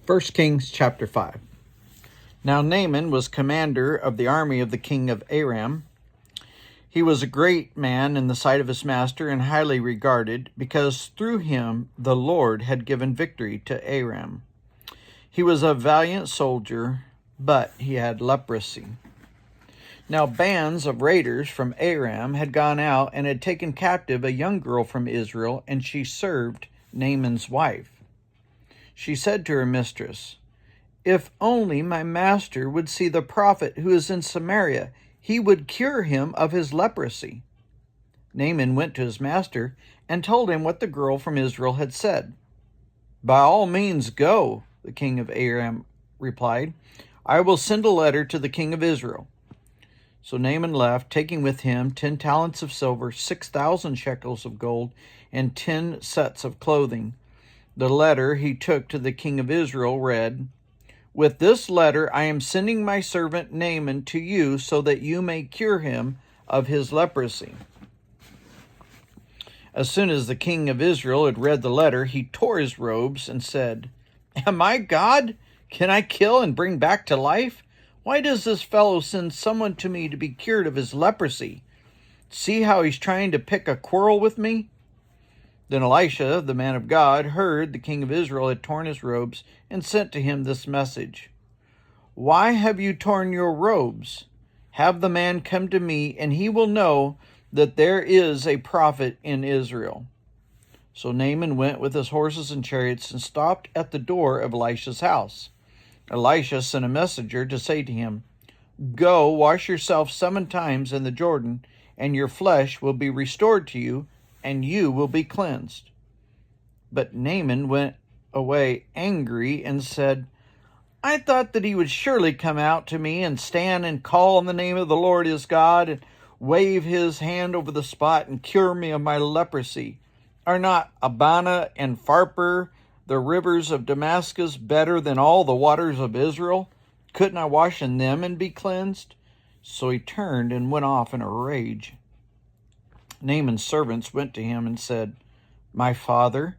1 Kings chapter 5. Now Naaman was commander of the army of the king of Aram. He was a great man in the sight of his master and highly regarded, because through him the Lord had given victory to Aram. He was a valiant soldier, but he had leprosy. Now bands of raiders from Aram had gone out and had taken captive a young girl from Israel, and she served Naaman's wife. She said to her mistress, "If only my master would see the prophet who is in Samaria, he would cure him of his leprosy." Naaman went to his master and told him what the girl from Israel had said. "By all means go," the king of Aram replied. "I will send a letter to the king of Israel." So Naaman left, taking with him 10 talents of silver, 6,000 shekels of gold, and 10 sets of clothing. The letter he took to the king of Israel read, "With this letter I am sending my servant Naaman to you so that you may cure him of his leprosy." As soon as the king of Israel had read the letter, he tore his robes and said, "Am I God? Can I kill and bring back to life? Why does this fellow send someone to me to be cured of his leprosy? See how he's trying to pick a quarrel with me?" Then Elisha, the man of God, heard the king of Israel had torn his robes and sent to him this message: "Why have you torn your robes? Have the man come to me, and he will know that there is a prophet in Israel." So Naaman went with his horses and chariots and stopped at the door of Elisha's house. Elisha sent a messenger to say to him, "Go, wash yourself 7 times in the Jordan, and your flesh will be restored to you, and you will be cleansed." But Naaman went away angry and said, "I thought that he would surely come out to me and stand and call on the name of the Lord his God and wave his hand over the spot and cure me of my leprosy. Are not Abana and Pharpar, the rivers of Damascus, better than all the waters of Israel? Couldn't I wash in them and be cleansed?" So he turned and went off in a rage. Naaman's servants went to him and said, "My father,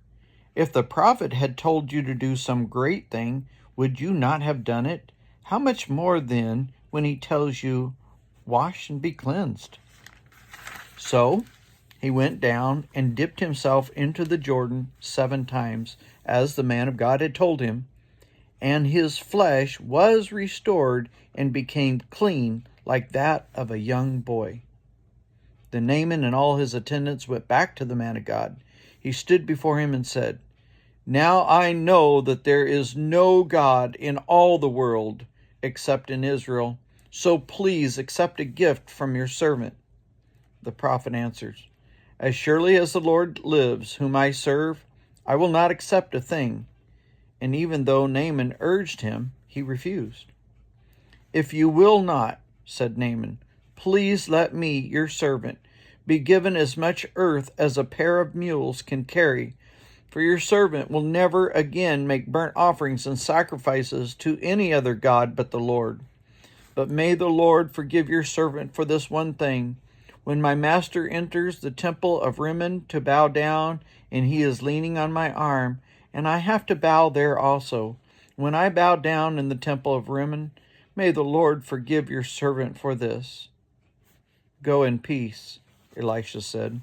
if the prophet had told you to do some great thing, would you not have done it? How much more then when he tells you, 'Wash and be cleansed'?" So he went down and dipped himself into the Jordan 7 times, as the man of God had told him, and his flesh was restored and became clean like that of a young boy. Then Naaman and all his attendants went back to the man of God. He stood before him and said, "Now I know that there is no God in all the world except in Israel, so please accept a gift from your servant." The prophet answers, "As surely as the Lord lives, whom I serve, I will not accept a thing." And even though Naaman urged him, he refused. "If you will not," said Naaman, "please let me, your servant, be given as much earth as a pair of mules can carry, for your servant will never again make burnt offerings and sacrifices to any other god but the Lord. But may the Lord forgive your servant for this one thing. When my master enters the temple of Rimmon to bow down, and he is leaning on my arm, and I have to bow there also, when I bow down in the temple of Rimmon, may the Lord forgive your servant for this." "Go in peace," Elisha said.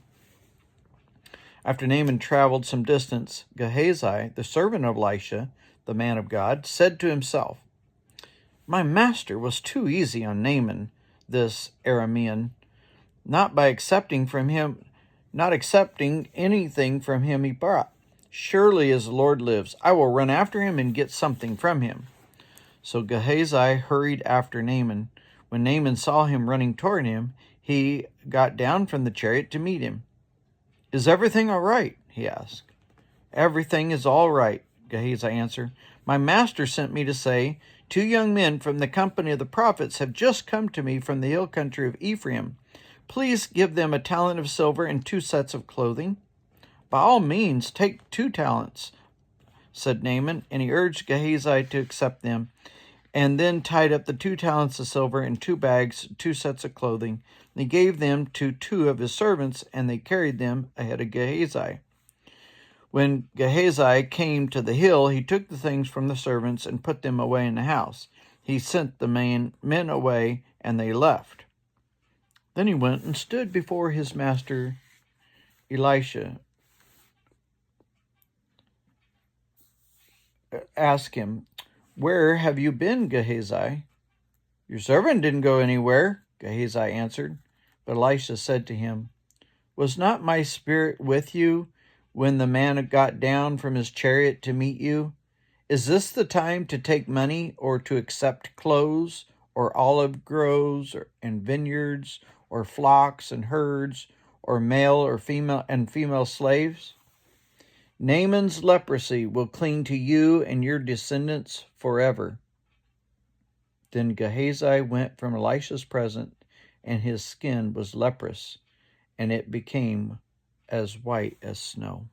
After Naaman traveled some distance, Gehazi, the servant of Elisha, the man of God, said to himself, "My master was too easy on Naaman, this Aramean, not accepting anything from him he brought. Surely as the Lord lives, I will run after him and get something from him." So Gehazi hurried after Naaman. When Naaman saw him running toward him, he got down from the chariot to meet him. "Is everything all right?" he asked. "Everything is all right," Gehazi answered. "My master sent me to say, 2 young men from the company of the prophets have just come to me from the hill country of Ephraim. Please give them a talent of silver and 2 sets of clothing." "By all means, take 2 talents," said Naaman, and he urged Gehazi to accept them, and then tied up the 2 talents of silver in 2 bags, 2 sets of clothing. And he gave them to 2 of his servants, and they carried them ahead of Gehazi. When Gehazi came to the hill, he took the things from the servants and put them away in the house. He sent the men away, and they left. Then he went and stood before his master Elisha. Asked him, "Where have you been, Gehazi?" "Your servant didn't go anywhere," Gehazi answered. But Elisha said to him, "Was not my spirit with you when the man got down from his chariot to meet you? Is this the time to take money, or to accept clothes, or olive groves, and vineyards, or flocks and herds, or male or female slaves? Naaman's leprosy will cling to you and your descendants forever." Then Gehazi went from Elisha's presence, and his skin was leprous, and it became as white as snow.